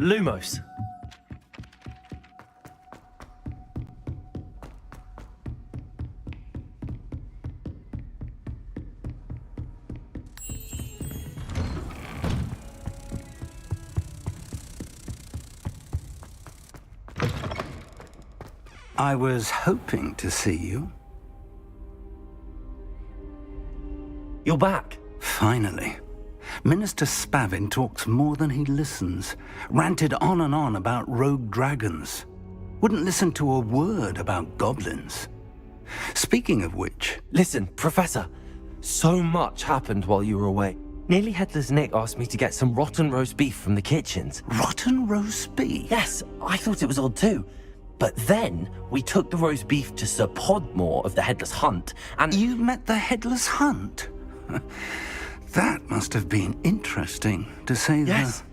Lumos. I was hoping to see you. You're back. Finally. Minister Spavin talks more than he listens. Ranted on and on about rogue dragons. Wouldn't listen to a word about goblins. Speaking of which... Listen, Professor. So much happened while you were away. Nearly Headless Nick asked me to get some rotten roast beef from the kitchens. Rotten roast beef? Yes, I thought it was odd too. But then, we took the roast beef to Sir Podmore of the Headless Hunt, and... You met the Headless Hunt? That must have been interesting, to say the... Yes.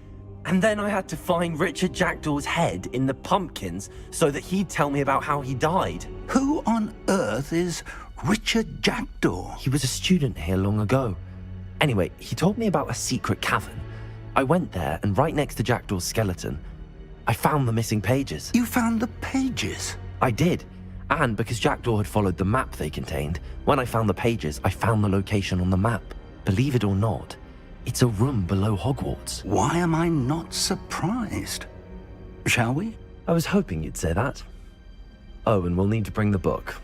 And then I had to find Richard Jackdaw's head in the pumpkins so that he'd tell me about how he died. Who on earth is Richard Jackdaw? He was a student here long ago. Anyway, he told me about a secret cavern. I went there, and right next to Jackdaw's skeleton, I found the missing pages. You found the pages? I did. And because Jackdaw had followed the map they contained, when I found the pages, I found the location on the map. Believe it or not, it's a room below Hogwarts. Why am I not surprised? Shall we? I was hoping you'd say that. Oh, and we'll need to bring the book.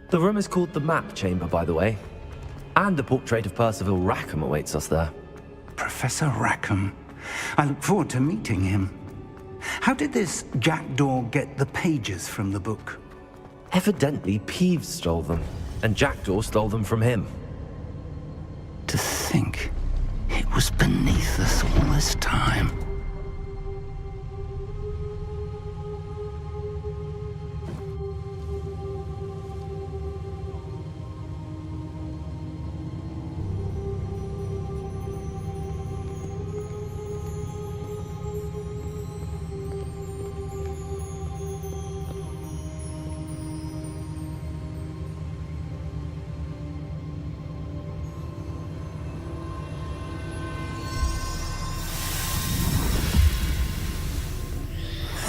The room is called the Map Chamber, by the way. And a portrait of Percival Rackham awaits us there. Professor Rackham. I look forward to meeting him. How did this Jackdaw get the pages from the book? Evidently, Peeves stole them, and Jackdaw stole them from him. To think it was beneath us all this time.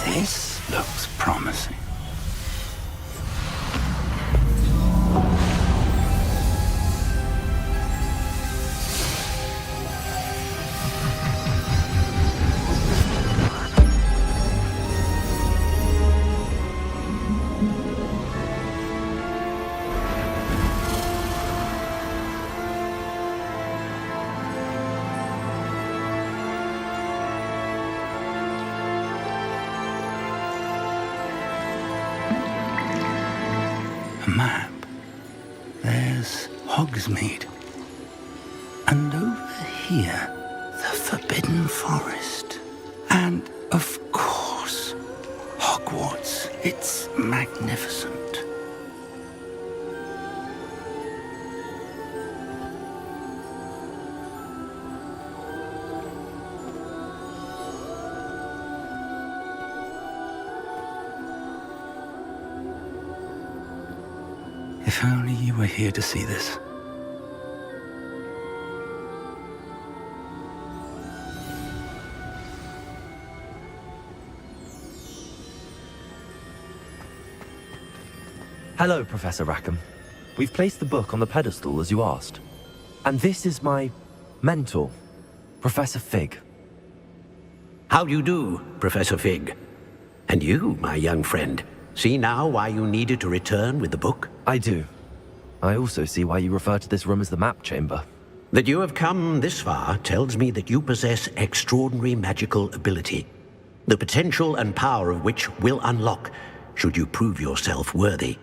This looks promising. A map. There's Hogsmeade. And over here, the Forbidden Forest. And, of course, Hogwarts. It's magnificent. If only you were here to see this. Hello, Professor Rackham. We've placed the book on the pedestal, as you asked. And this is my mentor, Professor Fig. How do you do, Professor Fig? And you, my young friend, see now why you needed to return with the book? I do. I also see why you refer to this room as the Map Chamber. That you have come this far tells me that you possess extraordinary magical ability, the potential and power of which will unlock should you prove yourself worthy.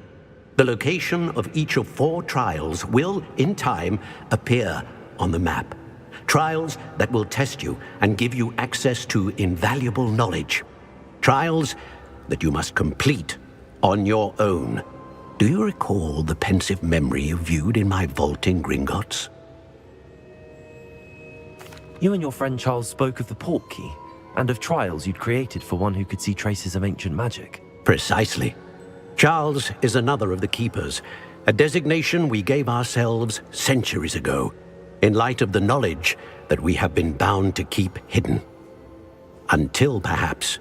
The location of each of 4 trials will, in time, appear on the map. Trials that will test you and give you access to invaluable knowledge. Trials that you must complete on your own. Do you recall the pensive memory you viewed in my vault in Gringotts? You and your friend Charles spoke of the Portkey, and of trials you'd created for one who could see traces of ancient magic. Precisely. Charles is another of the Keepers, a designation we gave ourselves centuries ago, in light of the knowledge that we have been bound to keep hidden. Until perhaps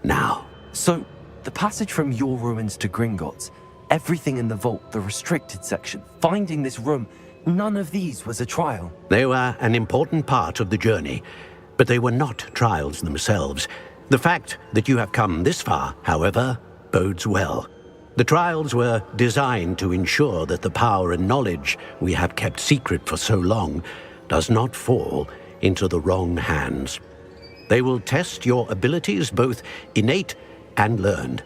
now. So, the passage from your ruins to Gringotts, everything in the vault, the restricted section, finding this room, none of these was a trial. They were an important part of the journey, but they were not trials themselves. The fact that you have come this far, however, bodes well. The trials were designed to ensure that the power and knowledge we have kept secret for so long does not fall into the wrong hands. They will test your abilities, both innate and learned.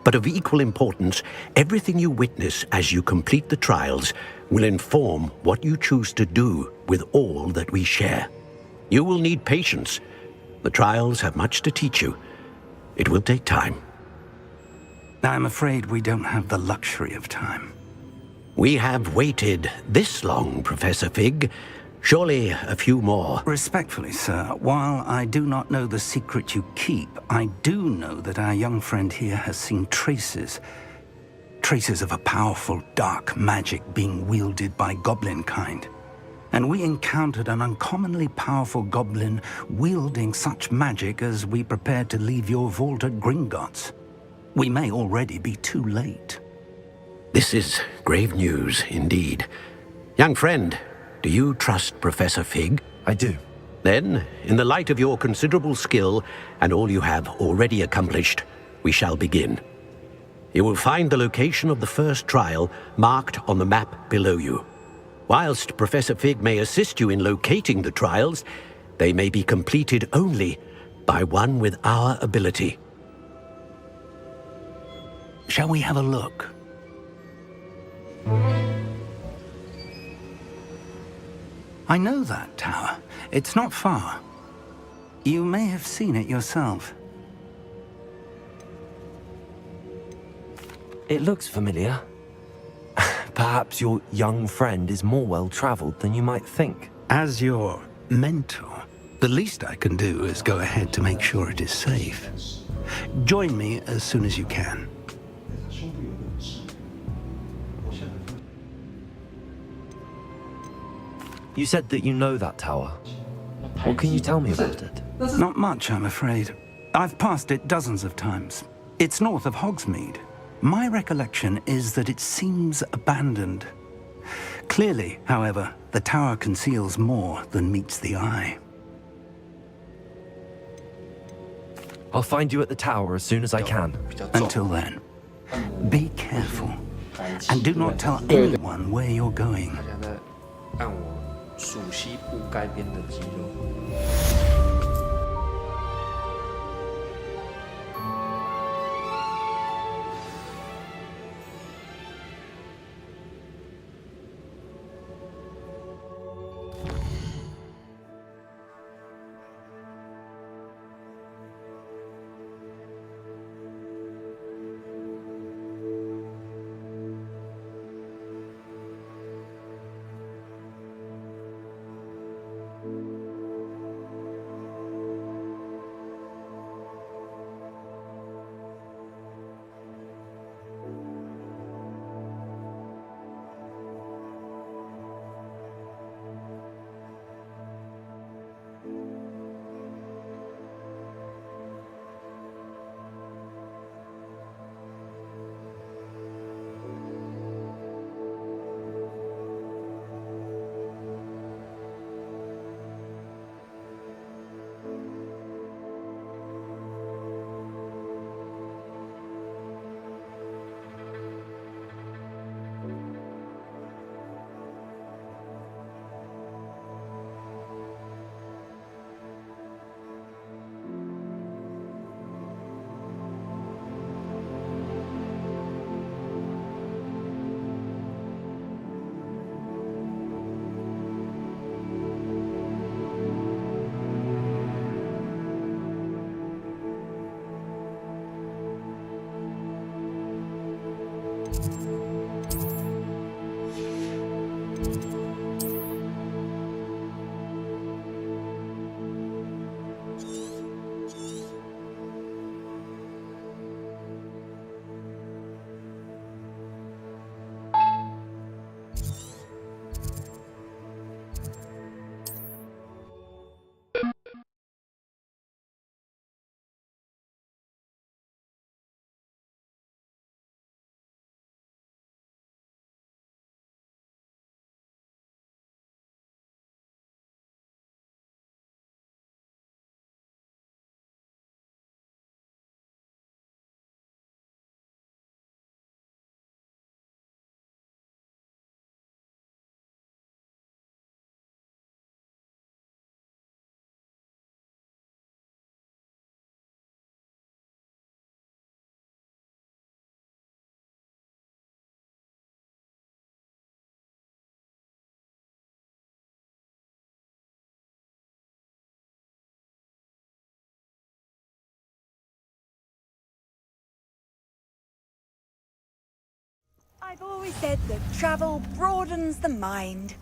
But of equal importance, everything you witness as you complete the trials will inform what you choose to do with all that we share. You will need patience. The trials have much to teach you. It will take time. I'm afraid we don't have the luxury of time. We have waited this long, Professor Fig. Surely a few more. Respectfully, sir, while I do not know the secret you keep, I do know that our young friend here has seen traces of a powerful dark magic being wielded by goblin kind. And we encountered an uncommonly powerful goblin wielding such magic as we prepared to leave your vault at Gringotts. We may already be too late. This is grave news indeed. Young friend, do you trust Professor Fig? I do. Then, in the light of your considerable skill and all you have already accomplished, we shall begin. You will find the location of the first trial marked on the map below you. Whilst Professor Fig may assist you in locating the trials, they may be completed only by one with our ability. Shall we have a look? I know that tower. It's not far. You may have seen it yourself. It looks familiar. Perhaps your young friend is more well-traveled than you might think. As your mentor, the least I can do is go ahead to make sure it is safe. Join me as soon as you can. You said that you know that tower. What can you tell me about it? Not much, I'm afraid. I've passed it dozens of times. It's north of Hogsmeade. My recollection is that it seems abandoned. Clearly, however, the tower conceals more than meets the eye. I'll find you at the tower as soon as I can. Until then, be careful. And do not tell anyone where you're going. 按我属西部该边的肌肉。I've always said that travel broadens the mind.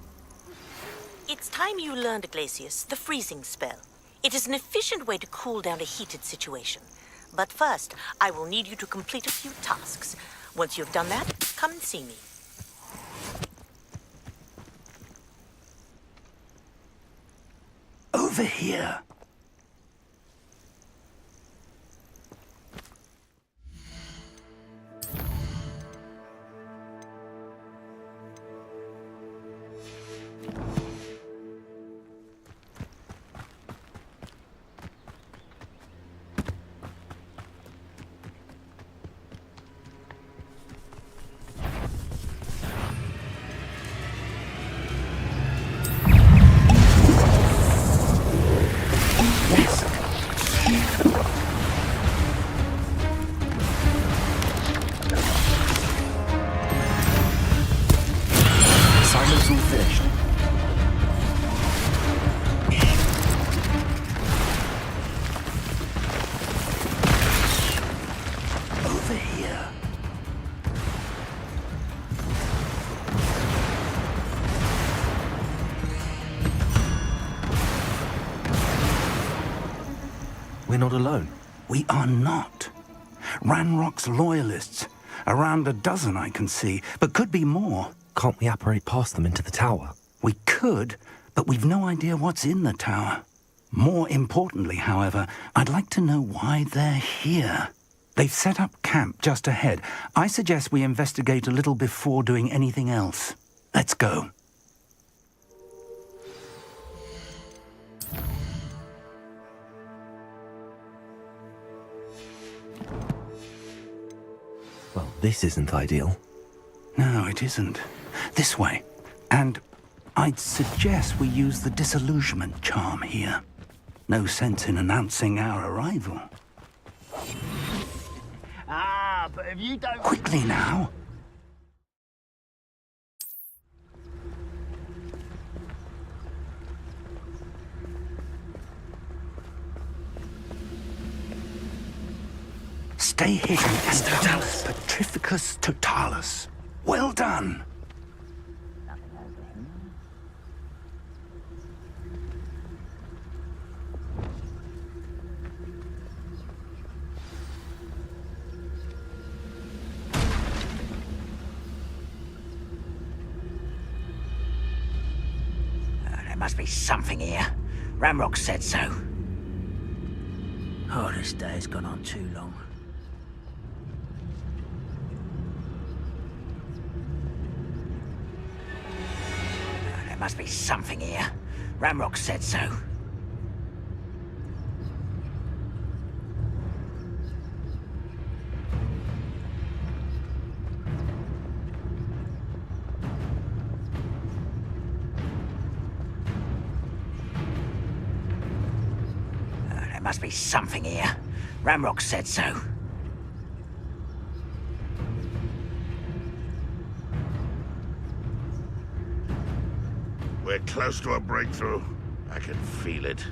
It's time you learned, Iglesias, the freezing spell. It is an efficient way to cool down a heated situation. But first, I will need you to complete a few tasks. Once you've done that, come and see me. Over here. Assignment's all finished. Over here. We're not alone. We are not. Ranrock's loyalists. Around a dozen I can see, but could be more. Can't we apparate past them into the tower? We could, but we've no idea what's in the tower. More importantly, however, I'd like to know why they're here. They've set up camp just ahead. I suggest we investigate a little before doing anything else. Let's go. Well, this isn't ideal. No, it isn't. This way. And I'd suggest we use the disillusionment charm here. No sense in announcing our arrival. Ah, but if you don't... Quickly now. Stay hidden and totalis. Petrificus totalis. Well done. There must be something here. Ramrock said so. Oh, this day's gone on too long. There must be something here. Ramrock said so. There must be something here. Ramrock said so. We're close to a breakthrough. I can feel it.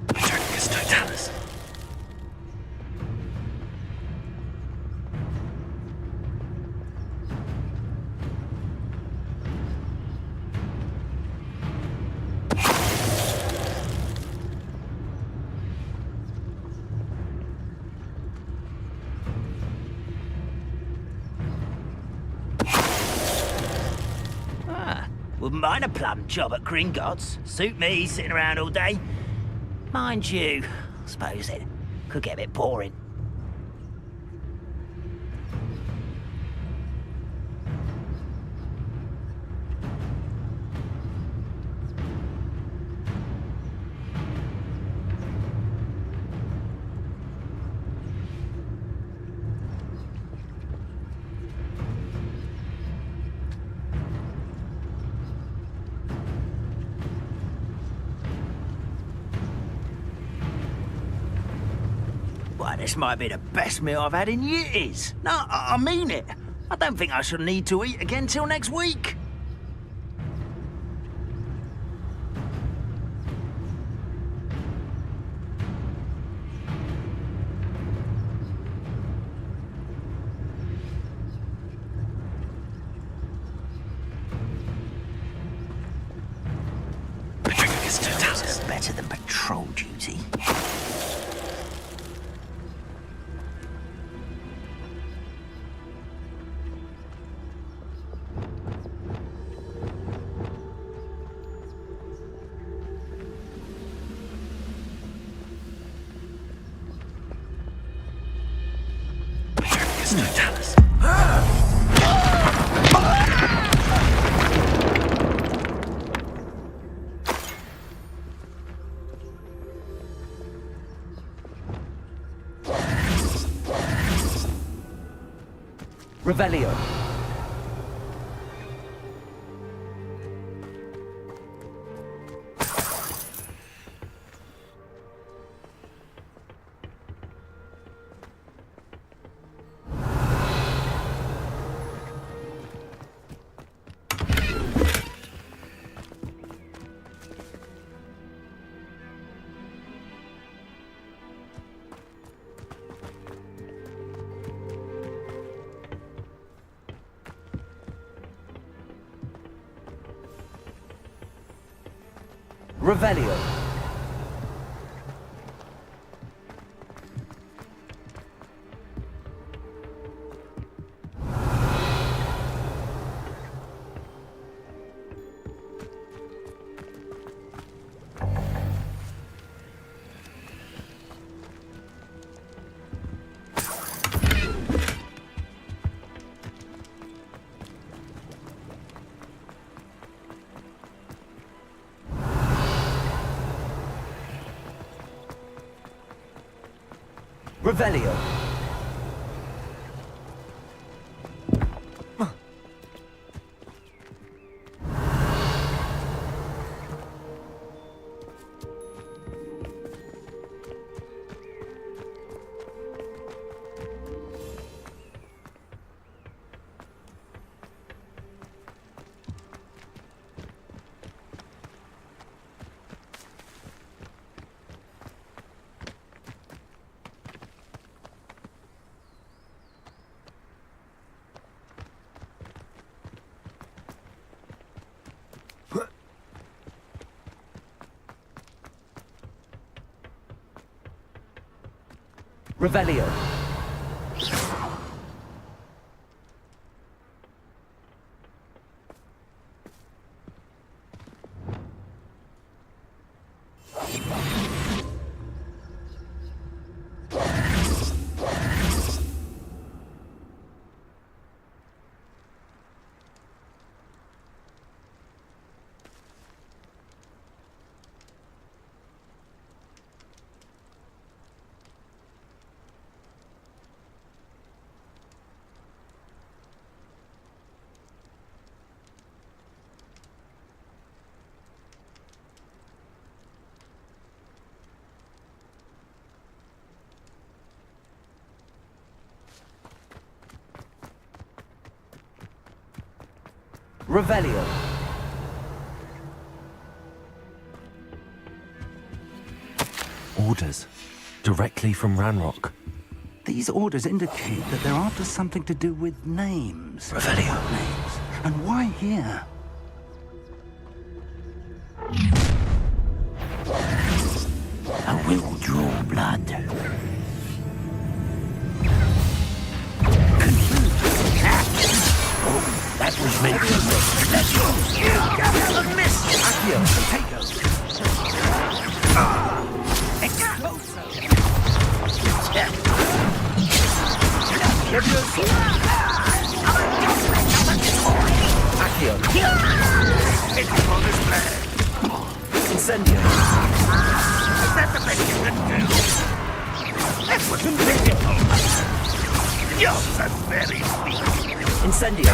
Petrificus totalis. Wouldn't mind a plum job at Gringotts. Suit me, sitting around all day. Mind you, I suppose it could get a bit boring. Why, this might be the best meal I've had in years. No, I mean it. I don't think I shall need to eat again till next week. It's better than patrol duty. Revelio. Revelio. Revelio. Revelio. Revelio. Orders. Directly from Ranrock. These orders indicate that they're after something to do with names. Revelio. Names. And why here? I will draw blood. That was meant to miss. Let's go. A miss. Accio. Potato. Accio. It's on this plan. Incendio. Is that the best you can do? That's what's critical. You're very sweet. Incendio.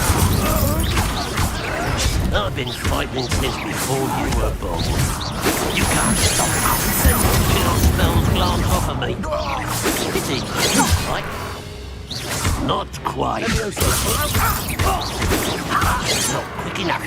I've been fighting since before you were born. You can't stop us. Kill spells glance off of me. Pity. Not quite. Not quick enough.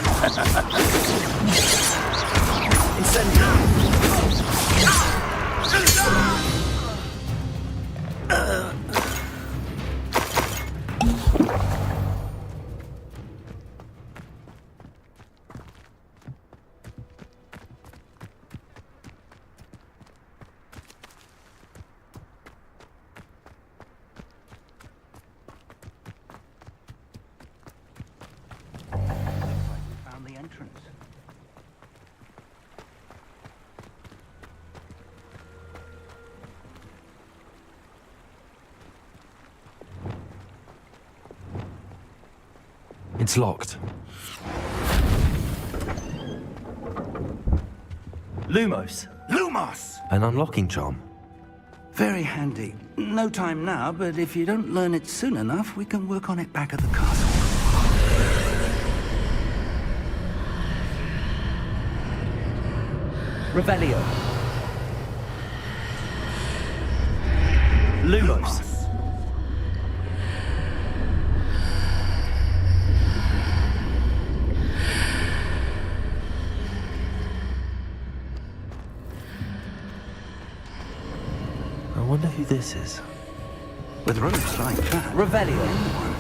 Found the entrance. It's locked. Lumos. Lumos! An unlocking charm. Very handy. No time now, but if you don't learn it soon enough, we can work on it back at the castle. Revelio. Lumos. I wonder who this is. With roads like that, Revelio. anyone.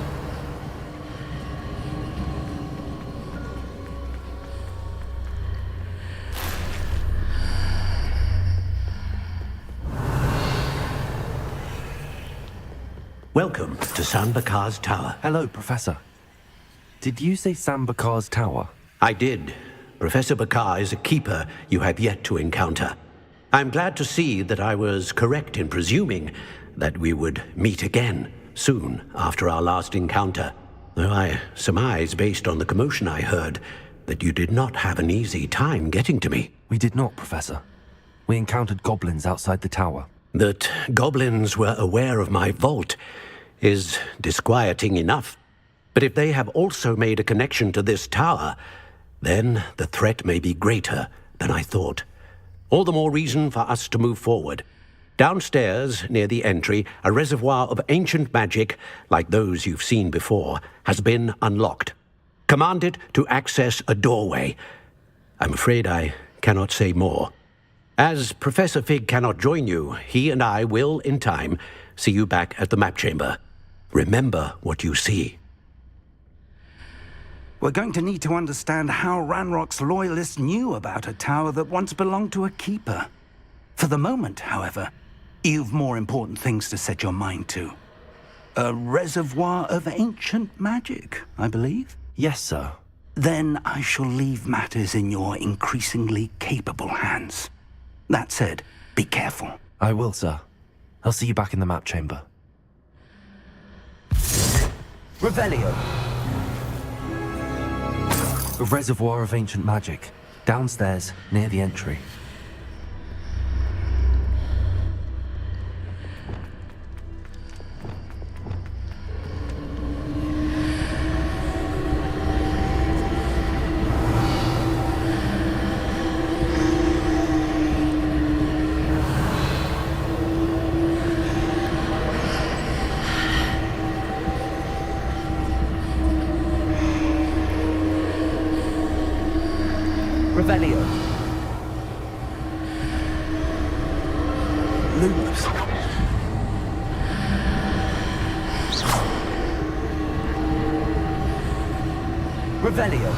Welcome to San Bakar's Tower. Hello, Professor. Did you say Sambakar's Tower? I did. Professor Bakar is a keeper you have yet to encounter. I'm glad to see that I was correct in presuming that we would meet again soon after our last encounter, though I surmise, based on the commotion I heard, that you did not have an easy time getting to me. We did not, Professor. We encountered goblins outside the tower. That goblins were aware of my vault is disquieting enough. But if they have also made a connection to this tower, then the threat may be greater than I thought. All the more reason for us to move forward. Downstairs, near the entry, a reservoir of ancient magic, like those you've seen before, has been unlocked. Command it to access a doorway. I'm afraid I cannot say more. As Professor Fig cannot join you, he and I will, in time, see you back at the map chamber. Remember what you see. We're going to need to understand how Ranrock's loyalists knew about a tower that once belonged to a keeper. For the moment, however, you've more important things to set your mind to. A reservoir of ancient magic, I believe? Yes, sir. Then I shall leave matters in your increasingly capable hands. That said, be careful. I will, sir. I'll see you back in the map chamber. Revelio. A reservoir of ancient magic. Downstairs, near the entry. Revelio. Lumos. Revelio.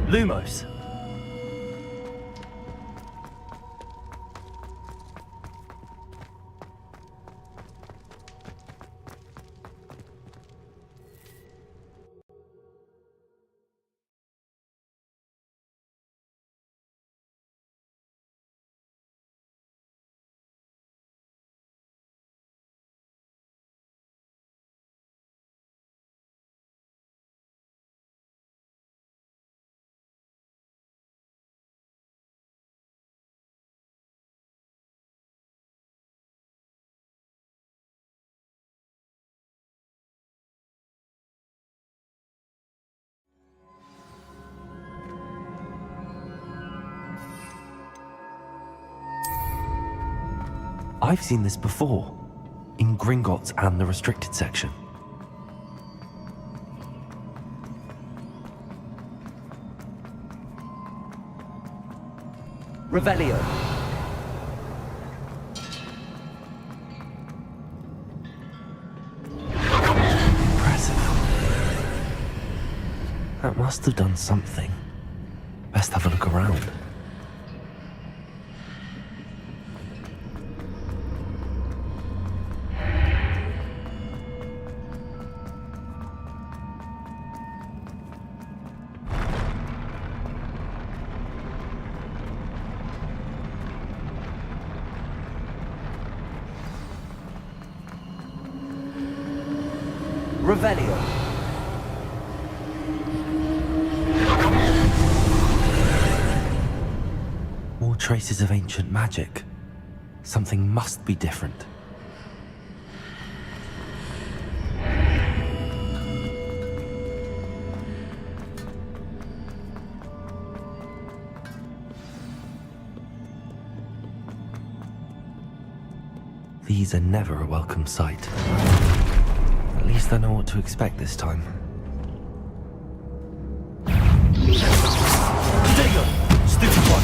Lumos. I've seen this before, in Gringotts and the restricted section. Revelio. Impressive. That must have done something. Best have a look around. Revelio. More traces of ancient magic. Something must be different. These are never a welcome sight. At least I know what to expect this time. Digger! Stupid one!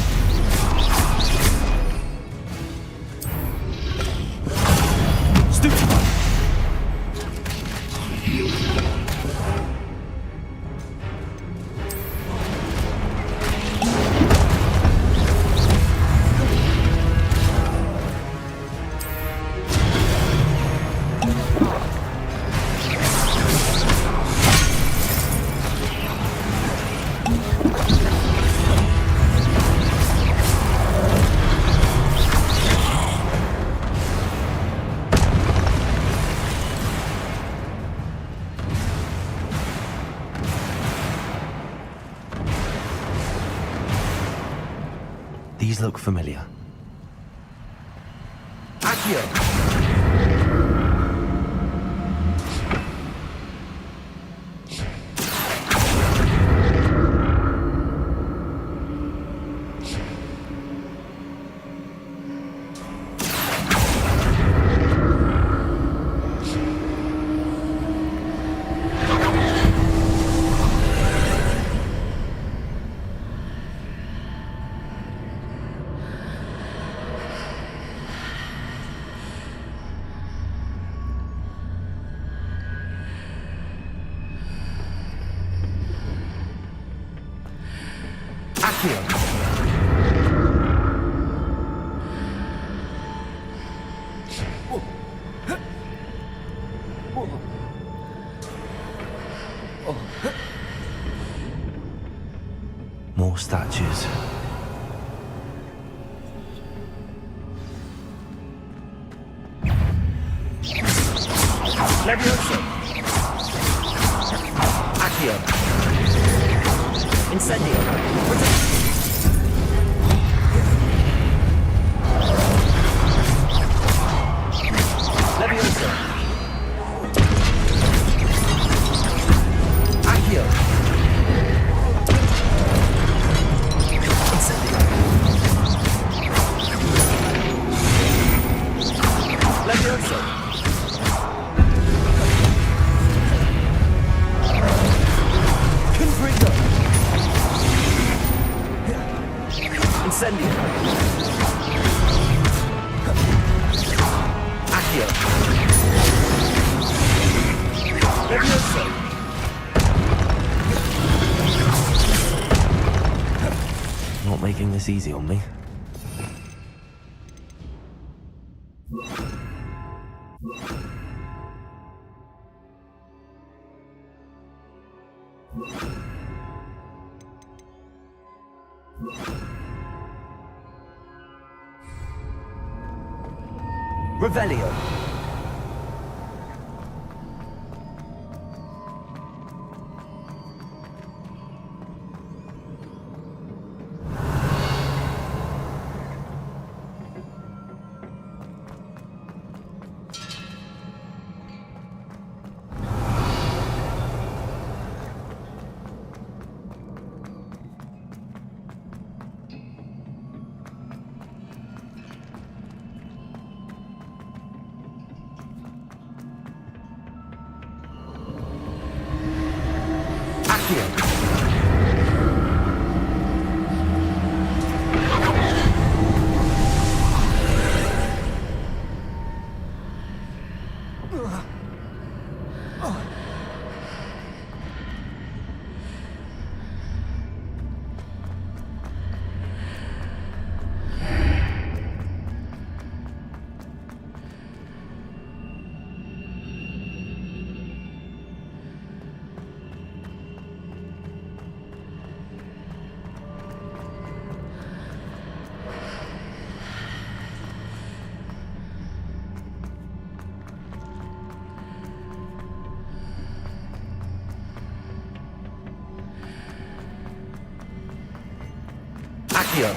Stupid one! These look familiar. Accio. More statues. Levioso. Accio. Incendio. Levioso. Accio. Incendio. Levioso. Confringo. Incendio. Accio. Levioso. Not making this easy on me. Revelio. Accio. Accio.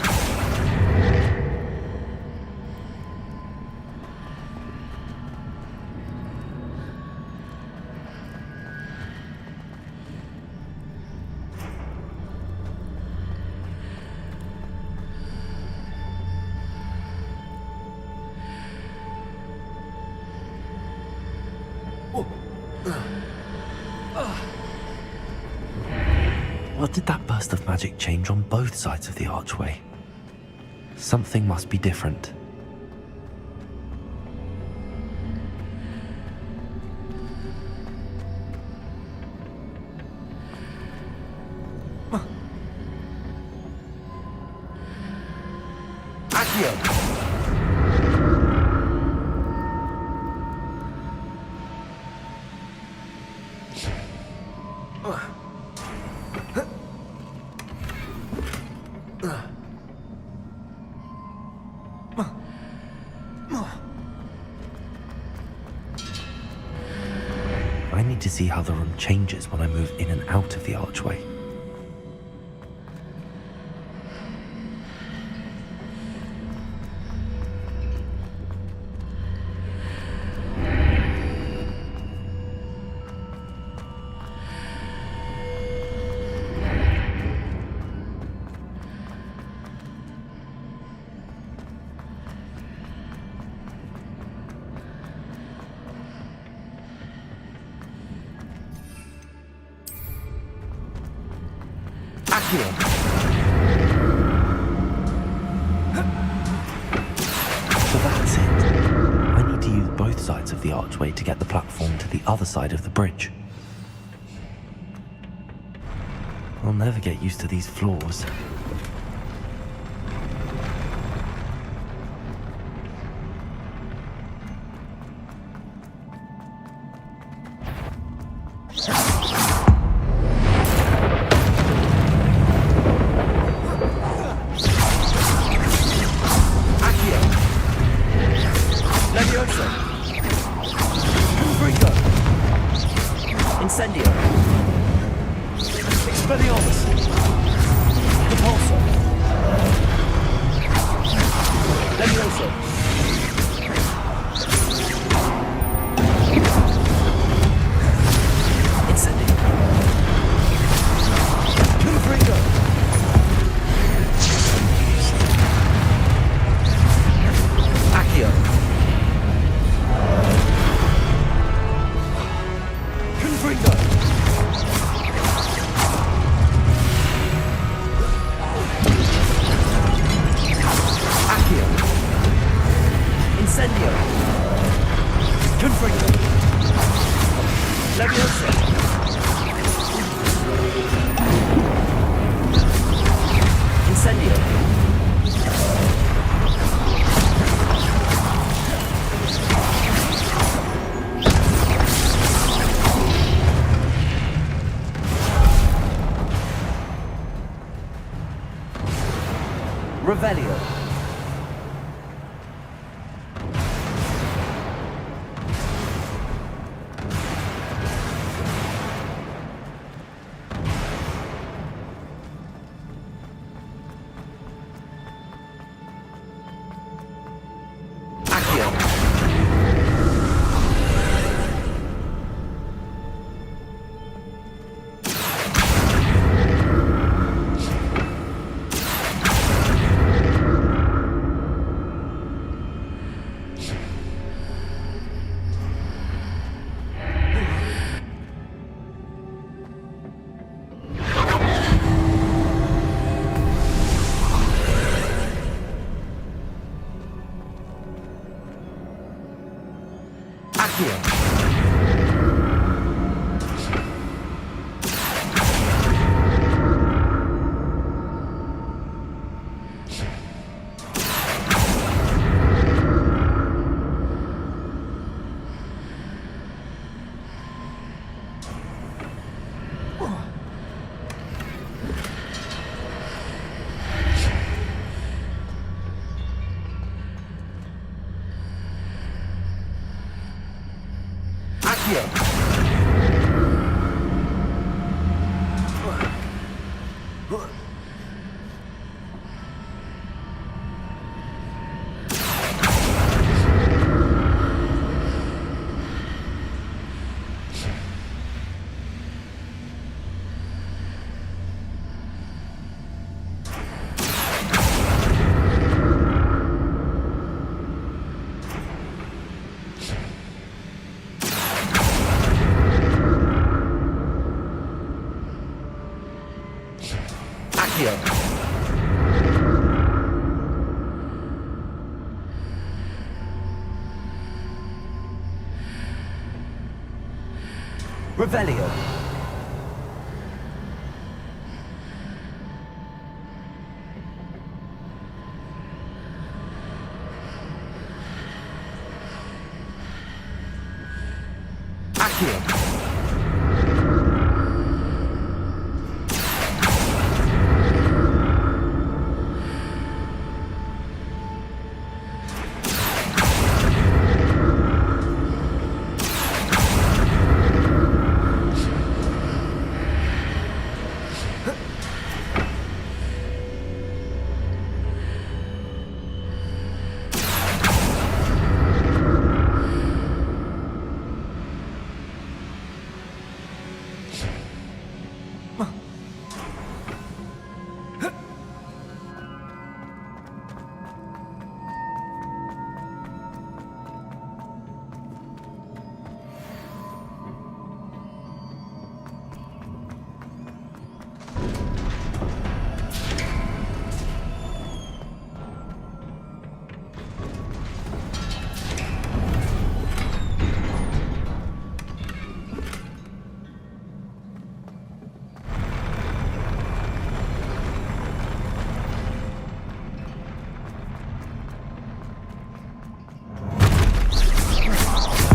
What did that burst of magic change on both sides of the archway? Something must be different. Accio. I need to see how the room changes when I move in and out of the archway. So that's it. I need to use both sides of the archway to get the platform to the other side of the bridge. I'll never get used to these floors. Levioso. Confringo. Incendio. Expelliarmus. Repulso. Levioso. Incendio. Confringo. Accio. Confringo. Accio. Incendio. Confringo. Levioso. Incendio. Revelio. Accio. Accio. Accio. Accio. Revelio. Accio.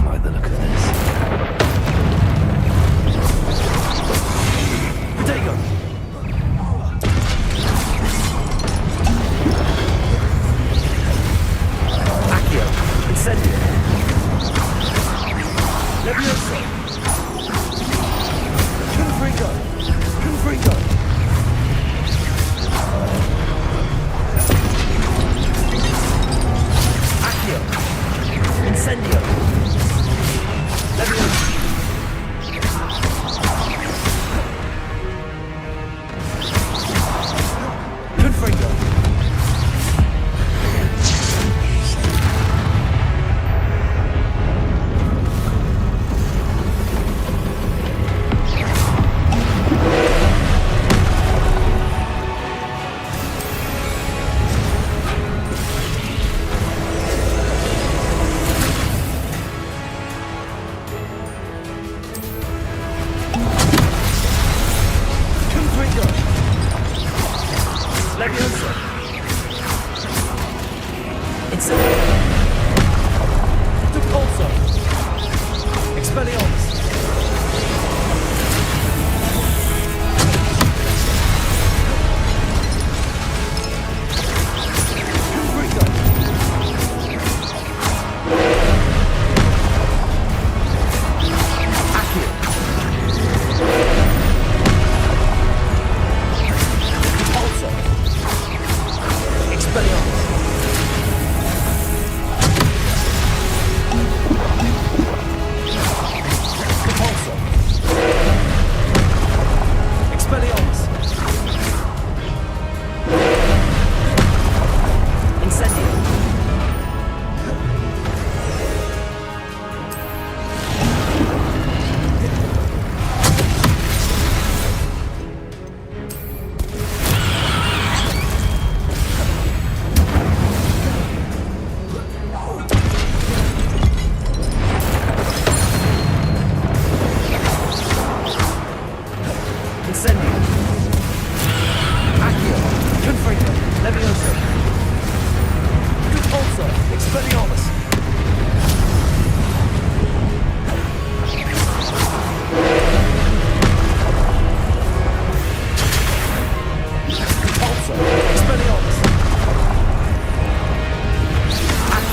By the look of this. Protego. Accio. Incendio. Levioso. Confringo. Confringo. Accio. Incendio. Levioso. Confringo.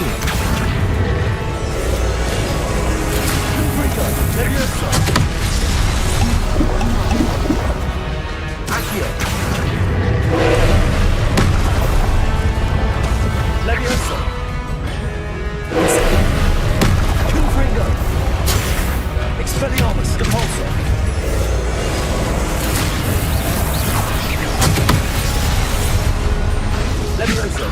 Accio. Confringo. Levioso. Accio. Levioso. Confringo. Expelliarmus. Depulso. Levioso.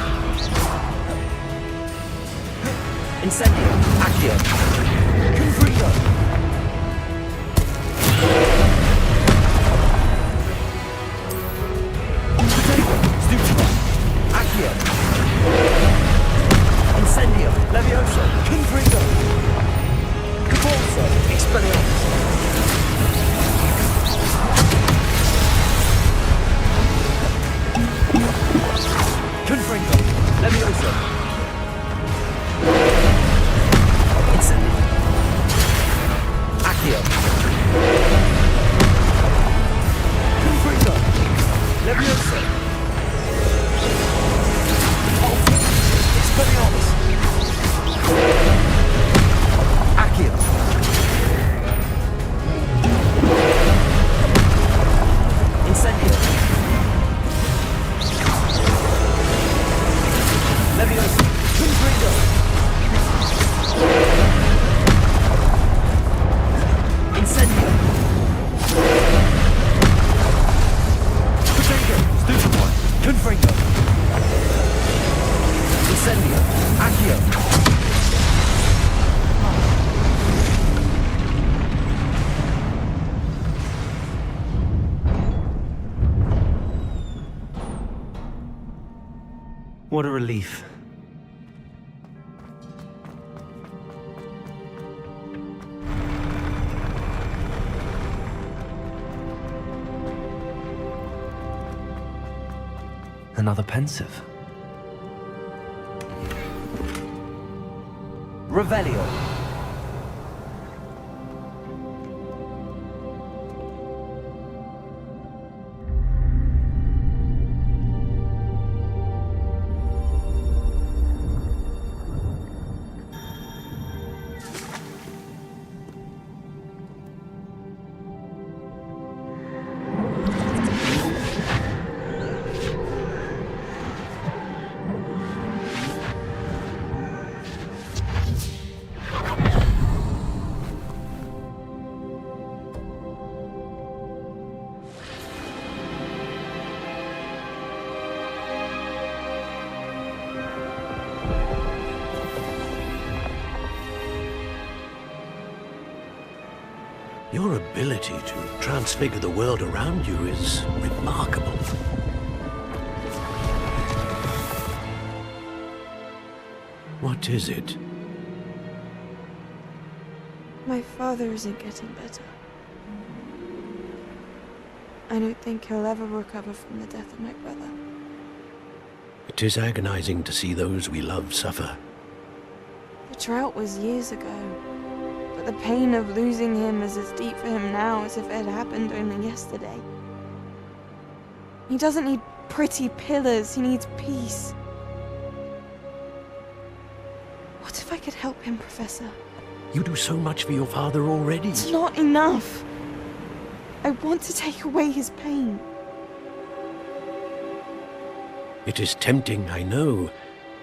Incendio. Accio. Confringo. Potato. Stupefy. Accio. Incendio. Levioso. Confringo. Depulso. Expelliarmus. Confringo. Levioso. Incendio. Accio. Confringo. Levioso. Alter. Expelliarmus. Accio. Incendio. Levioso. Confringo. Incendio. Potato. Stupefy. Confringo. Incendio. Accio. What a relief. Another pensive. Revelio. Your ability to transfigure the world around you is remarkable. What is it? My father isn't getting better. I don't think he'll ever recover from the death of my brother. It is agonizing to see those we love suffer. The drought was years ago, but the pain of losing him is as deep for him now as if it had happened only yesterday. He doesn't need pretty pillars, he needs peace. What if I could help him, Professor? You do so much for your father already. It's not enough. I want to take away his pain. It is tempting, I know,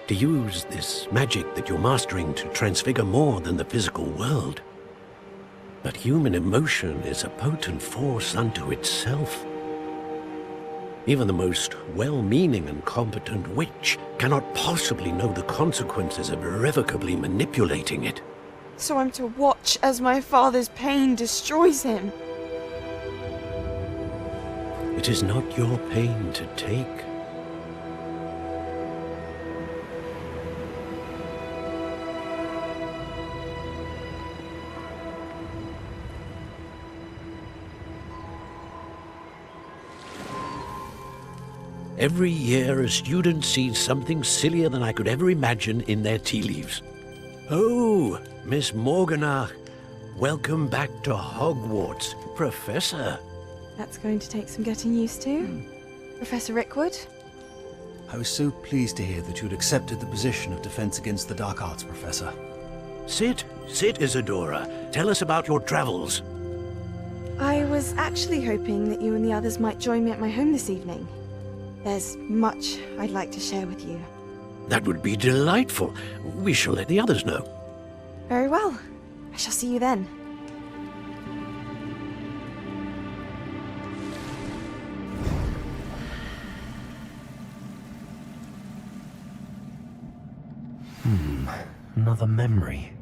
to use this magic that you're mastering to transfigure more than the physical world. But human emotion is a potent force unto itself. Even the most well-meaning and competent witch cannot possibly know the consequences of irrevocably manipulating it. So I'm to watch as my father's pain destroys him. It is not your pain to take. Every year, a student sees something sillier than I could ever imagine in their tea leaves. Oh, Miss Morganach, welcome back to Hogwarts, Professor. That's going to take some getting used to. Professor Rickwood? I was so pleased to hear that you'd accepted the position of Defense Against the Dark Arts Professor. Sit, Isadora. Tell us about your travels. I was actually hoping that you and the others might join me at my home this evening. There's much I'd like to share with you. That would be delightful. We shall let the others know. Very well. I shall see you then. Another memory.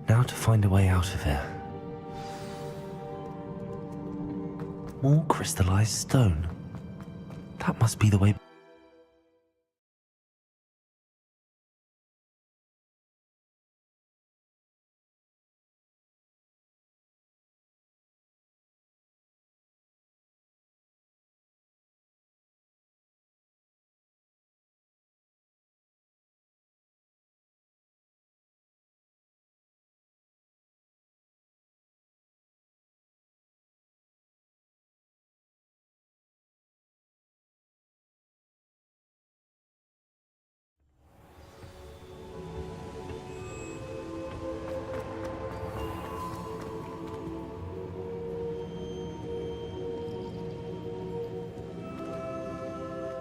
Now to find a way out of here. More crystallized stone. That must be the way.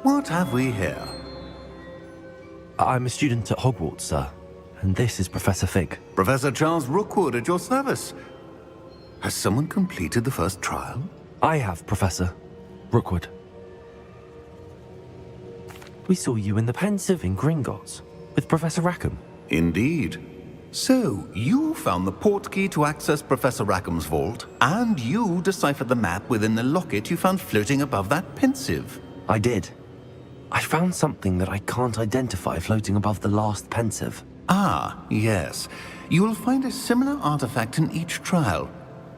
What have we here? I'm a student at Hogwarts, sir. And this is Professor Fig. Professor Charles Rookwood at your service. Has someone completed the first trial? I have, Professor Rookwood. We saw you in the Pensive in Gringotts with Professor Rackham. Indeed. So, you found the portkey to access Professor Rackham's vault, and you deciphered the map within the locket you found floating above that Pensive. I did. I found something that I can't identify floating above the last Pensive. Ah, yes. You will find a similar artifact in each trial.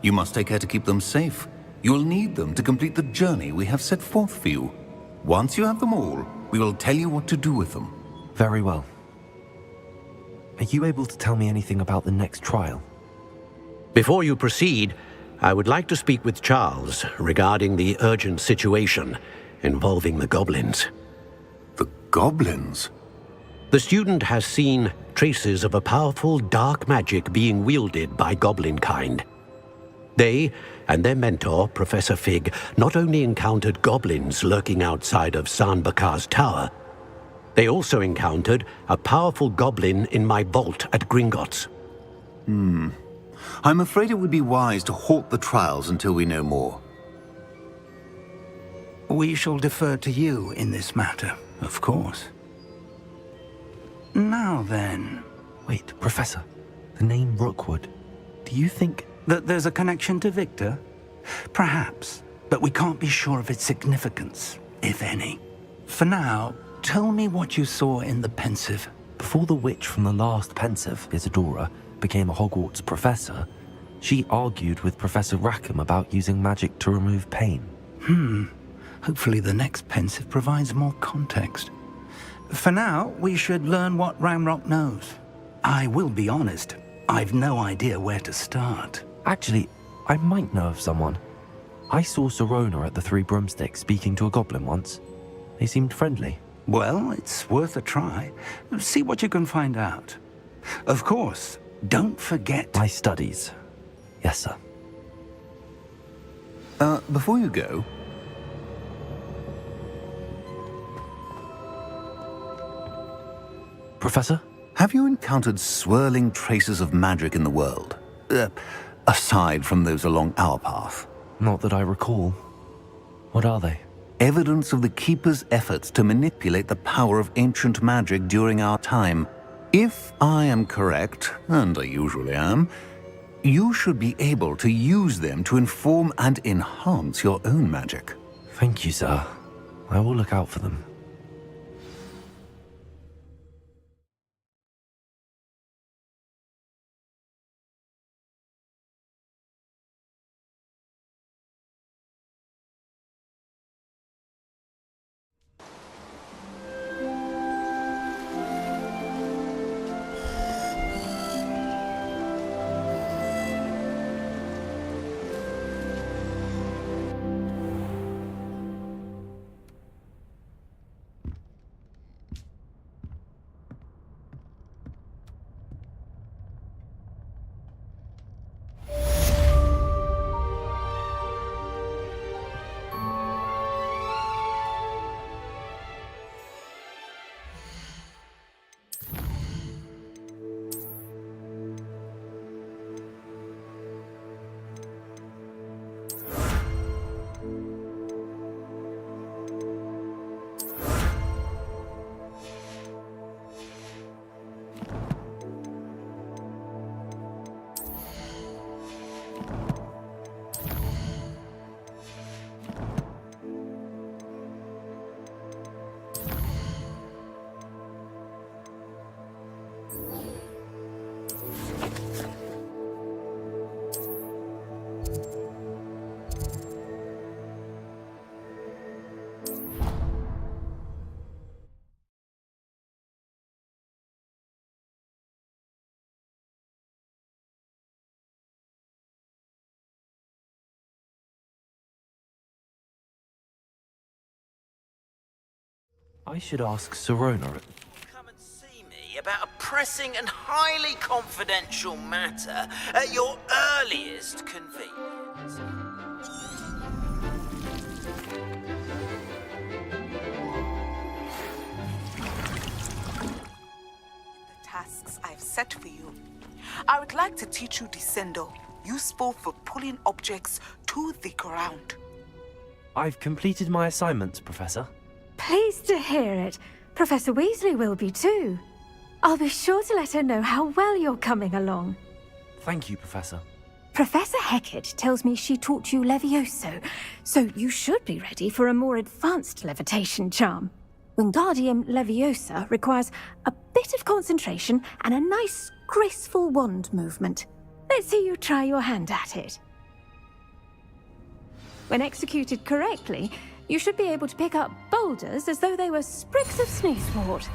You must take care to keep them safe. You will need them to complete the journey we have set forth for you. Once you have them all, we will tell you what to do with them. Very well. Are you able to tell me anything about the next trial? Before you proceed, I would like to speak with Charles regarding the urgent situation involving the goblins. The goblins? The student has seen traces of a powerful dark magic being wielded by goblin kind. They and their mentor, Professor Fig, not only encountered goblins lurking outside of Sanbakar's tower, they also encountered a powerful goblin in my vault at Gringotts. I'm afraid it would be wise to halt the trials until we know more. We shall defer to you in this matter, of course. Now then... Wait, Professor. The name Rookwood. Do you think... that there's a connection to Victor? Perhaps, but we can't be sure of its significance, if any. For now, tell me what you saw in the Pensive. Before the witch from the last Pensive, Isadora, became a Hogwarts professor, she argued with Professor Rackham about using magic to remove pain. Hopefully the next Pensive provides more context. For now, we should learn what Ramrock knows. I will be honest, I've no idea where to start. Actually, I might know of someone. I saw Serona at the Three Broomsticks speaking to a goblin once. They seemed friendly. Well, it's worth a try. See what you can find out. Of course, don't forget... My studies. Yes, sir. Before you go... Professor? Have you encountered swirling traces of magic in the world? Aside from those along our path? Not that I recall. What are they? Evidence of the Keeper's efforts to manipulate the power of ancient magic during our time. If I am correct, and I usually am, you should be able to use them to inform and enhance your own magic. Thank you, sir. I will look out for them. I should ask Sirona. Come and see me about a pressing and highly confidential matter at your earliest convenience. The tasks I've set for you, I would like to teach you Descendo, useful for pulling objects to the ground. I've completed my assignments, Professor. Pleased to hear it. Professor Weasley will be too. I'll be sure to let her know how well you're coming along. Thank you, Professor. Professor Hecat tells me she taught you Levioso, so you should be ready for a more advanced levitation charm. Wingardium Leviosa requires a bit of concentration and a nice, graceful wand movement. Let's see you try your hand at it. When executed correctly, you should be able to pick up boulders as though they were sprigs of sneezewort.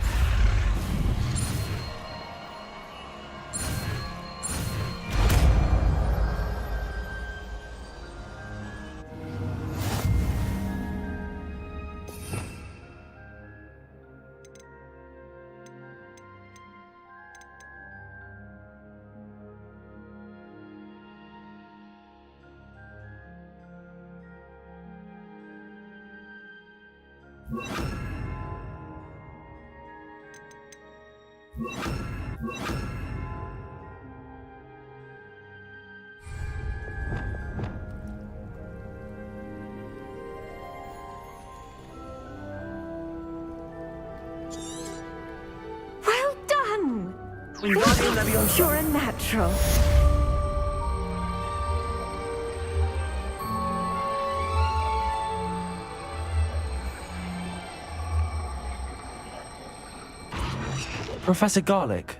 Well done! Wingardium Leviosa. You're a natural. Professor Garlick.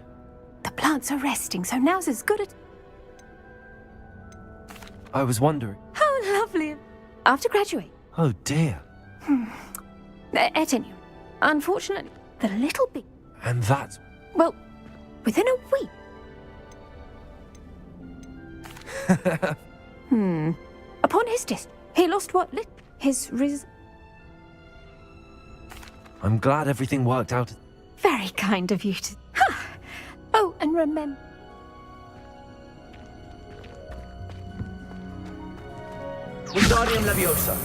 The plants are resting, so now's as good a... I was wondering. How lovely. After graduate. Oh dear. At any rate, unfortunately, the little bit... And that's... Well, within a week. Upon his death, he lost what lit his I'm glad everything worked out. Very kind of you to... Oh, and remember... Wingardium Leviosa.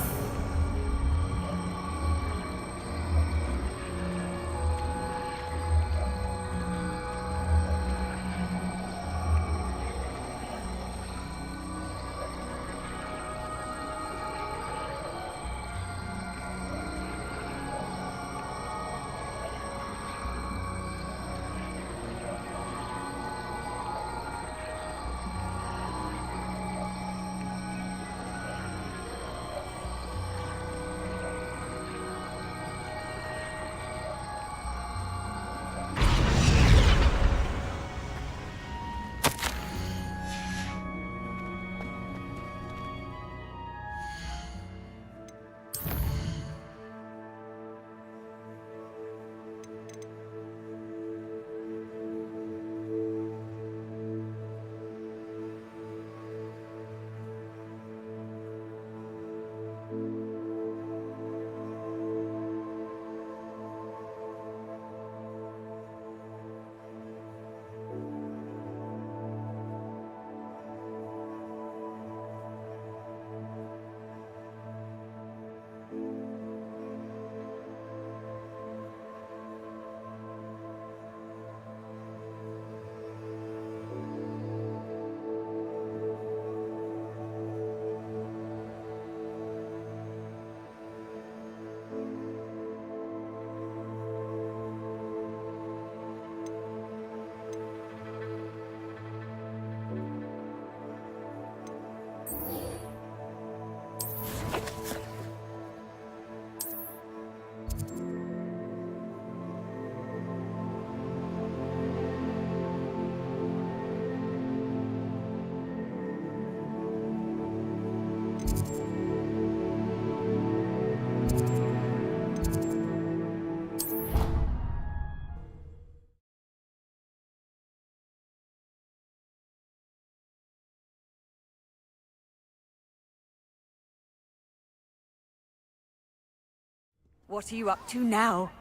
What are you up to now?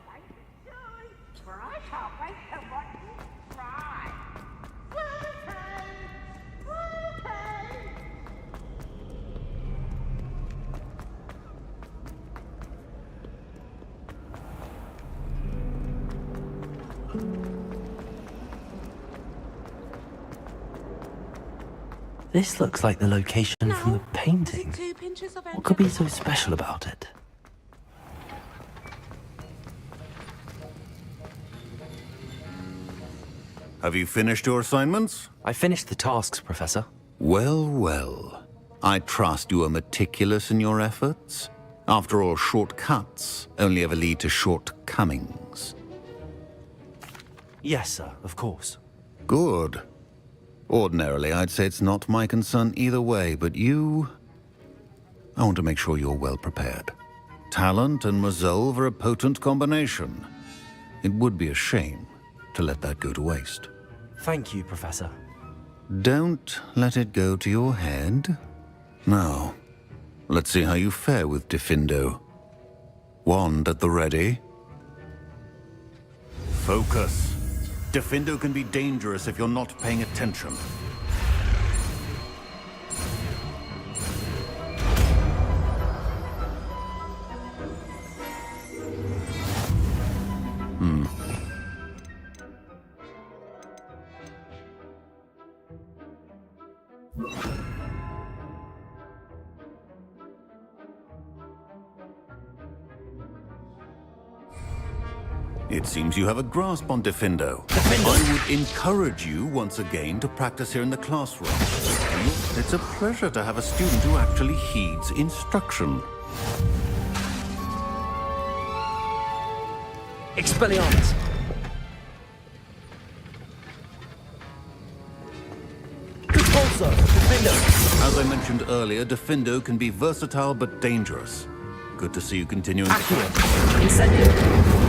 This looks like the location from the painting. What could be so special about it? Have you finished your assignments? I finished the tasks, Professor. Well, well. I trust you are meticulous in your efforts. After all, shortcuts only ever lead to shortcomings. Yes, sir, of course. Good. Ordinarily, I'd say it's not my concern either way, but you... I want to make sure you're well prepared. Talent and resolve are a potent combination. It would be a shame to let that go to waste. Thank you, Professor. Don't let it go to your head. Now, let's see how you fare with Diffindo. Wand at the ready. Focus. Diffindo can be dangerous if you're not paying attention. It seems you have a grasp on Diffindo. I would encourage you once again to practice here in the classroom. It's a pleasure to have a student who actually heeds instruction. Expelliarmus! Also, Diffindo! As I mentioned earlier, Diffindo can be versatile but dangerous. Good to see you continuing. Accio! Incendio!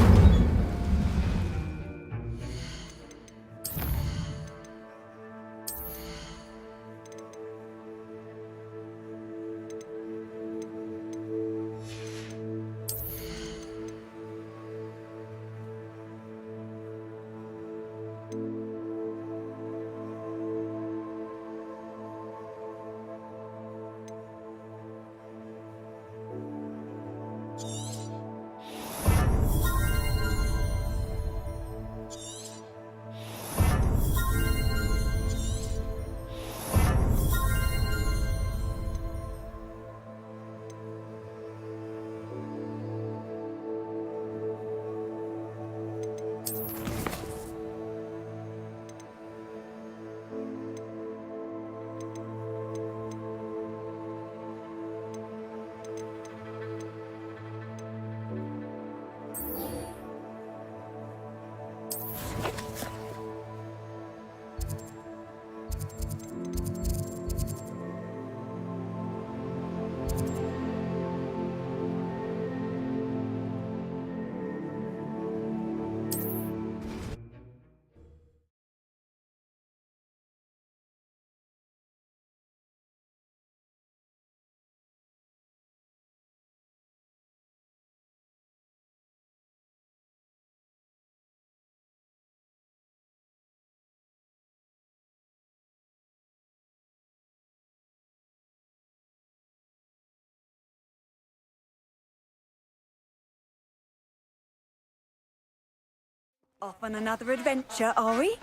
Off on another adventure, are we?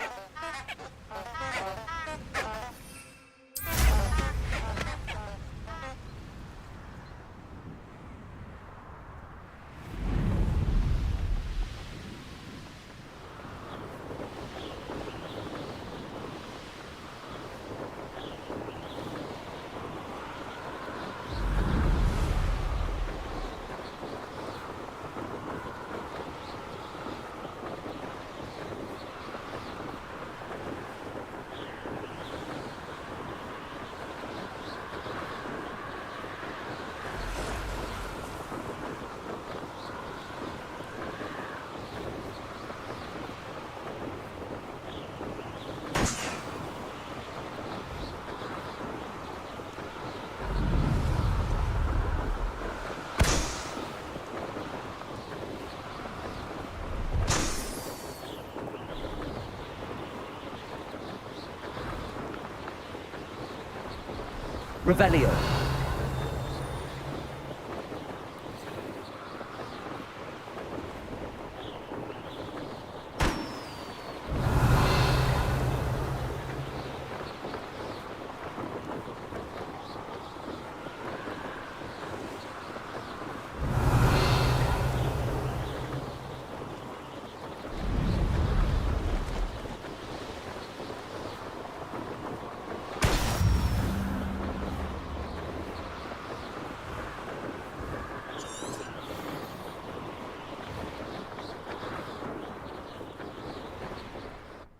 Revelio.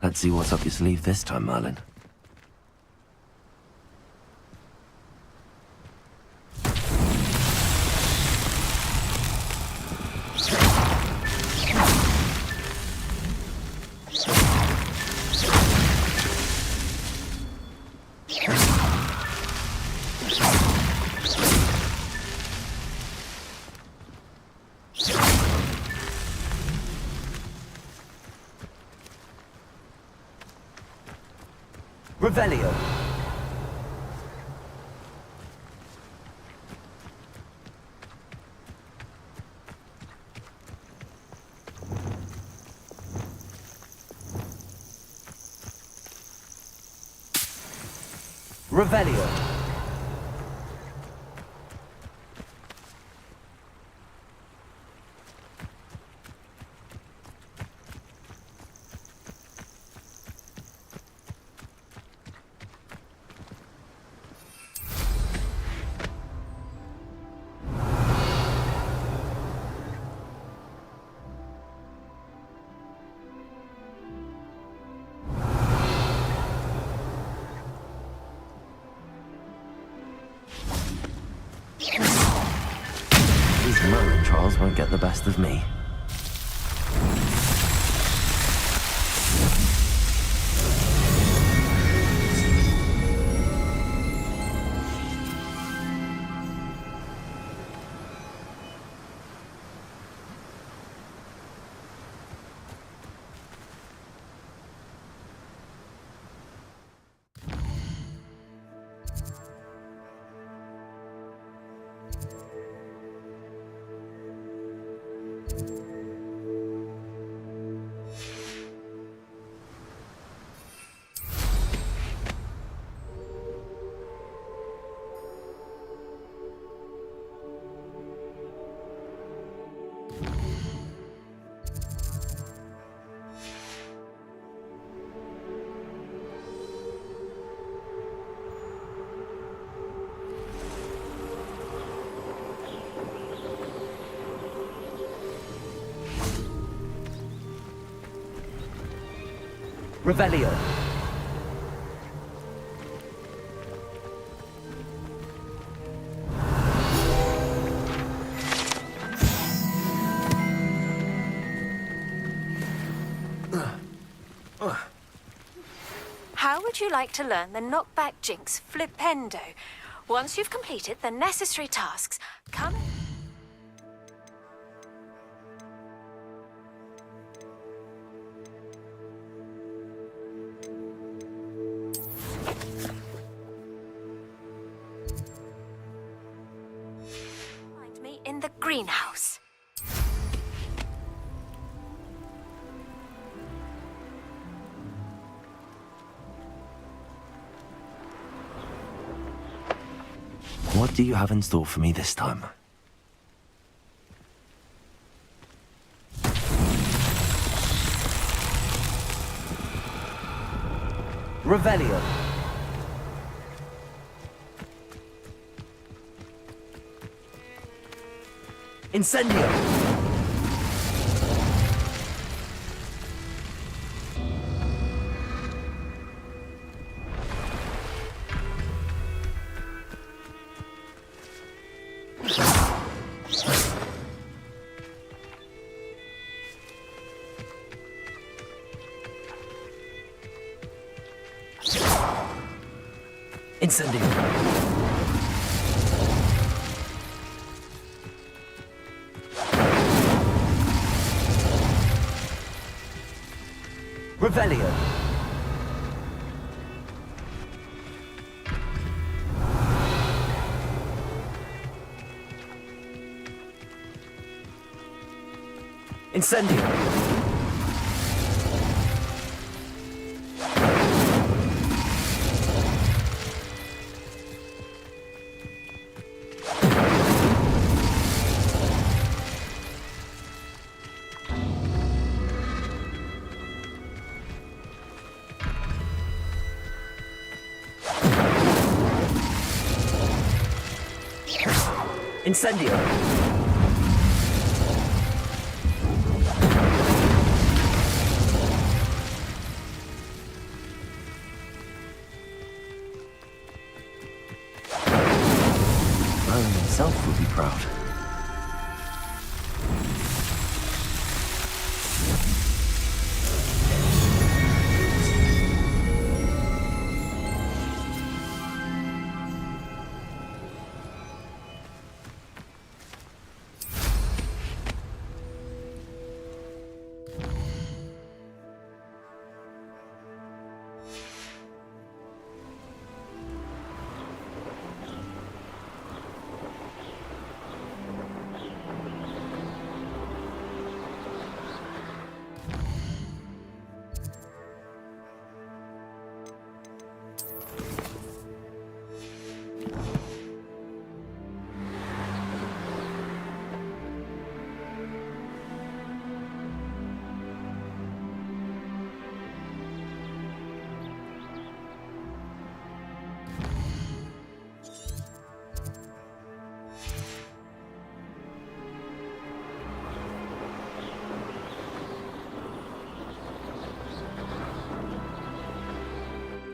Let's see what's up your sleeve this time, Merlin. Revelio. Revelio. These Merlin trials won't get the best of me. Revelio. How would you like to learn the knockback jinx flipendo? Once you've completed the necessary tasks, come... Find me in the greenhouse. What do you have in store for me this time? Revelio. Incendio. Incendio. Revelio. Incendio. Incendio. Merlin himself would be proud.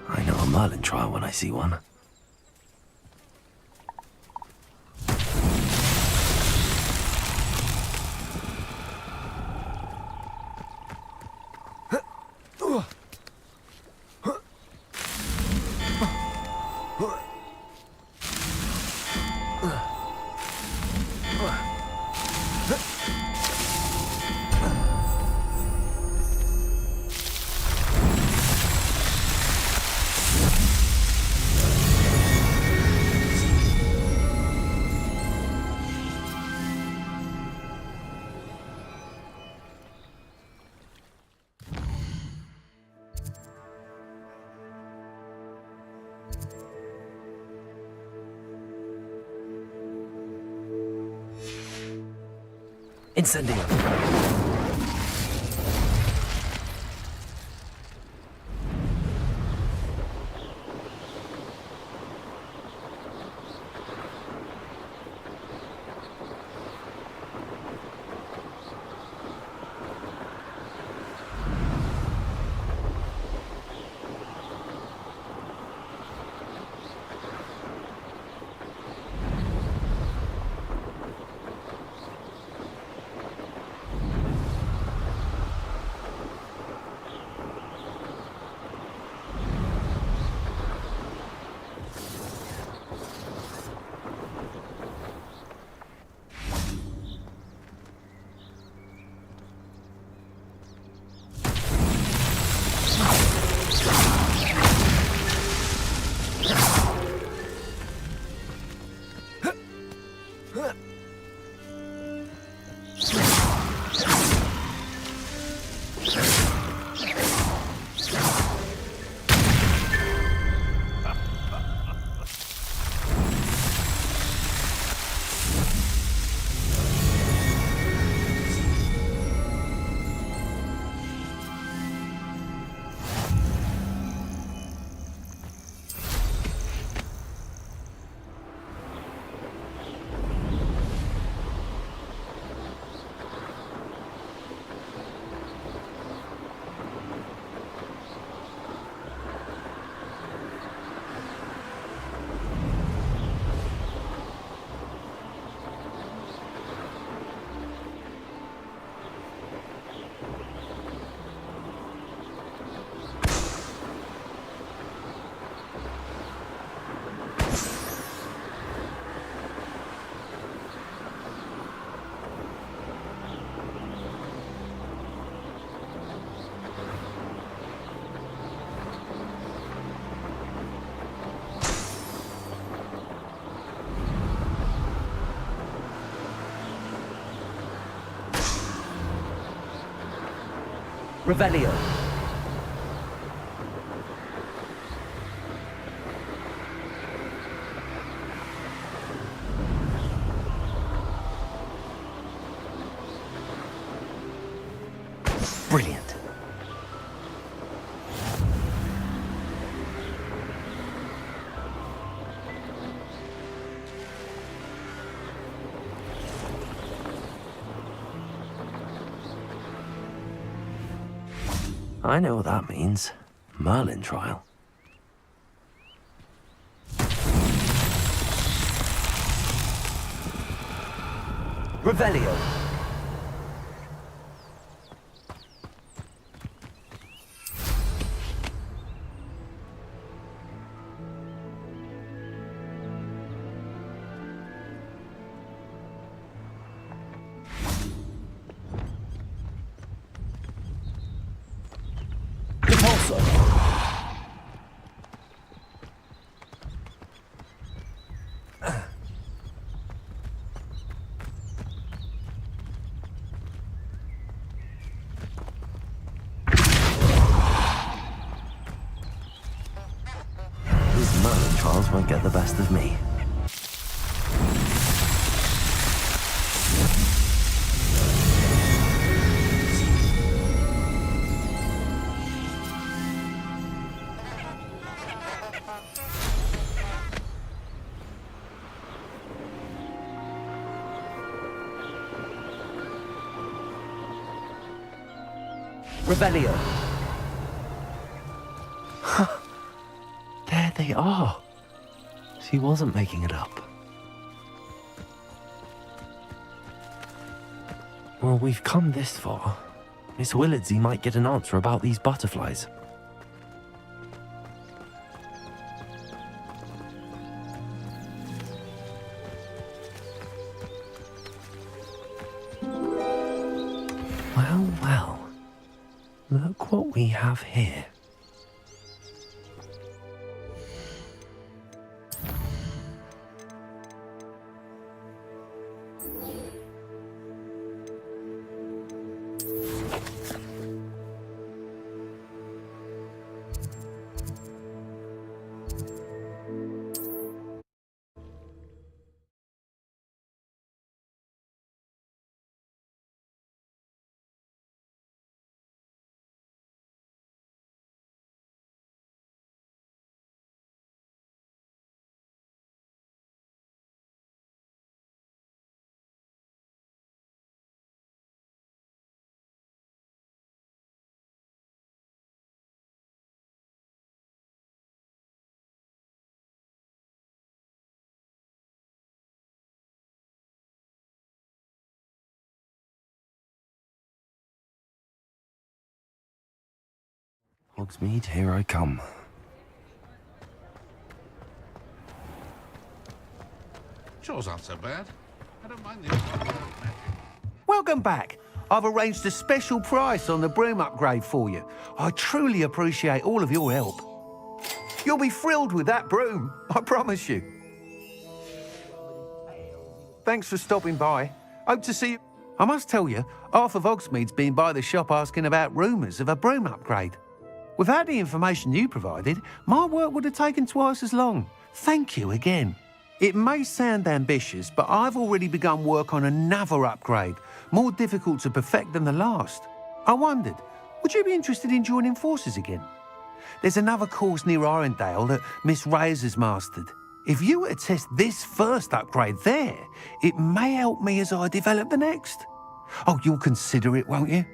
I know a Merlin trial when I see one. Incendio. Revelio. Brilliant. I know what that means. Merlin trial. Revelio. These Merlin trials won't get the best of me. Revelio. There they are. She wasn't making it up. Well, we've come this far. Miss Willardsey might get an answer about these butterflies. Well, well. Look what we have here. Hogsmeade, here I come. Chores aren't so bad. I don't mind the Welcome back. I've arranged a special price on the broom upgrade for you. I truly appreciate all of your help. You'll be thrilled with that broom, I promise you. Thanks for stopping by. Hope to see you. I must tell you, half of Hogsmeade's been by the shop asking about rumours of a broom upgrade. Without the information you provided, my work would have taken twice as long. Thank you again. It may sound ambitious, but I've already begun work on another upgrade, more difficult to perfect than the last. I wondered, would you be interested in joining forces again? There's another course near Arendelle that Miss Reyes has mastered. If you were to test this first upgrade there, it may help me as I develop the next. Oh, you'll consider it, won't you?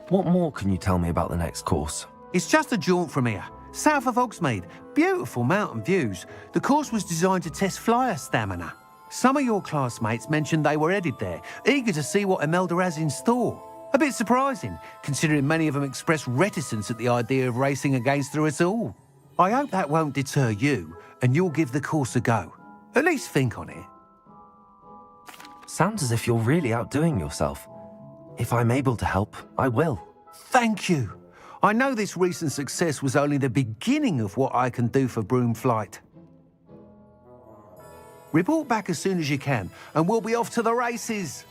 What more can you tell me about the next course? It's just a jaunt from here, south of Hogsmeade. Beautiful mountain views. The course was designed to test flyer stamina. Some of your classmates mentioned they were headed there, eager to see what Imelda has in store. A bit surprising, considering many of them expressed reticence at the idea of racing against her at all. I hope that won't deter you, and you'll give the course a go. At least think on it. Sounds as if you're really outdoing yourself. If I'm able to help, I will. Thank you. I know this recent success was only the beginning of what I can do for Broomflight. Report back as soon as you can, and we'll be off to the races.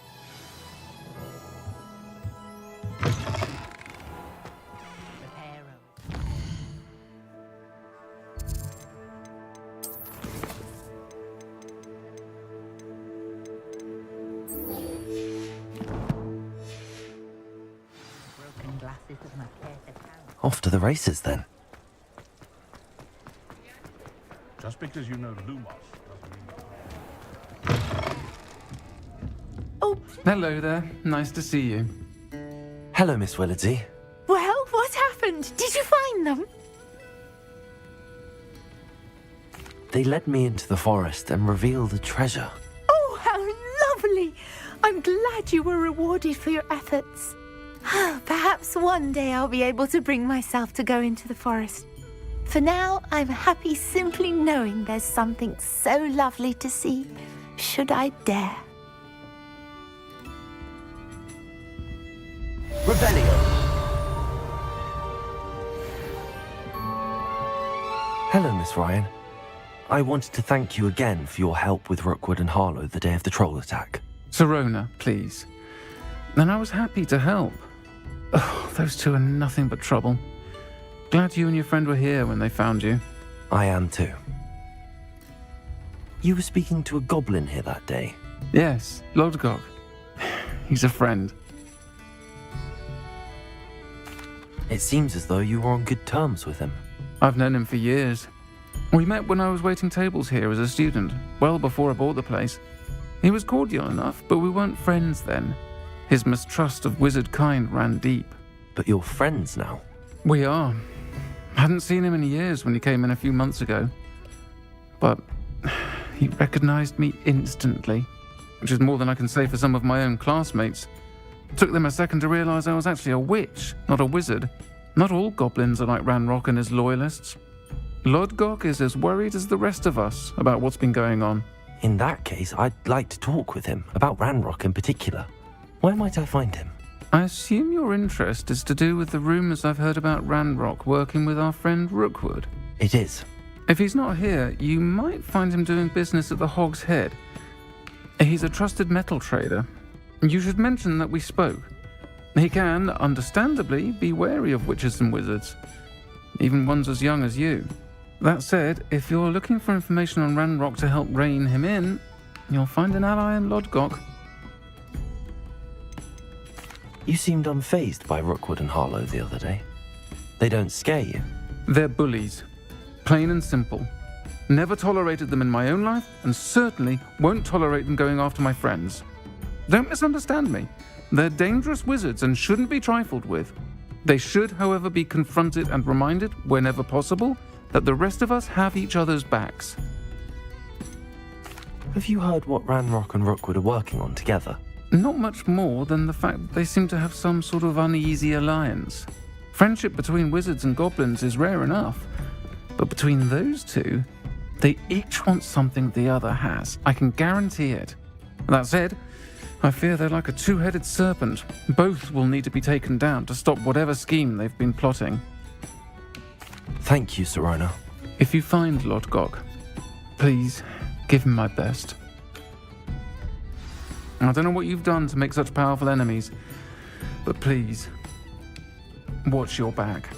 Off to the races then. Just because you know Lumos Oh. Hello there. Nice to see you. Hello, Miss Willardsey. Well, what happened? Did you find them? They led me into the forest and revealed a treasure. Oh, how lovely! I'm glad you were rewarded for your efforts. Perhaps one day I'll be able to bring myself to go into the forest. For now, I'm happy simply knowing there's something so lovely to see, should I dare. Revelio. Hello, Miss Ryan. I wanted to thank you again for your help with Rookwood and Harlow the day of the troll attack. Sirona, please. And I was happy to help. Oh, those two are nothing but trouble. Glad you and your friend were here when they found you. I am too. You were speaking to a goblin here that day? Yes, Lodgok. He's a friend. It seems as though you were on good terms with him. I've known him for years. We met when I was waiting tables here as a student, well before I bought the place. He was cordial enough, but we weren't friends then. His mistrust of wizard kind ran deep. But you're friends now? We are. Hadn't seen him in years when he came in a few months ago. But he recognized me instantly, which is more than I can say for some of my own classmates. Took them a second to realize I was actually a witch, not a wizard. Not all goblins are like Ranrock and his loyalists. Lodgok is as worried as the rest of us about what's been going on. In that case, I'd like to talk with him, about Ranrock in particular. Where might I find him? I assume your interest is to do with the rumors I've heard about Ranrock working with our friend Rookwood. It is. If he's not here, you might find him doing business at the Hog's Head. He's a trusted metal trader. You should mention that we spoke. He can, understandably, be wary of witches and wizards, even ones as young as you. That said, if you're looking for information on Ranrock to help rein him in, you'll find an ally in Lodgok. You seemed unfazed by Rookwood and Harlow the other day. They don't scare you? They're bullies. Plain and simple. Never tolerated them in my own life, and certainly won't tolerate them going after my friends. Don't misunderstand me. They're dangerous wizards and shouldn't be trifled with. They should, however, be confronted and reminded, whenever possible, that the rest of us have each other's backs. Have you heard what Ranrock and Rookwood are working on together? Not much more than the fact that they seem to have some sort of uneasy alliance. Friendship between wizards and goblins is rare enough, but between those two, they each want something the other has. I can guarantee it. That said, I fear they're like a two-headed serpent. Both will need to be taken down to stop whatever scheme they've been plotting. Thank you, Sirona. If you find Lodgok, please give him my best. I don't know what you've done to make such powerful enemies, but please, watch your back.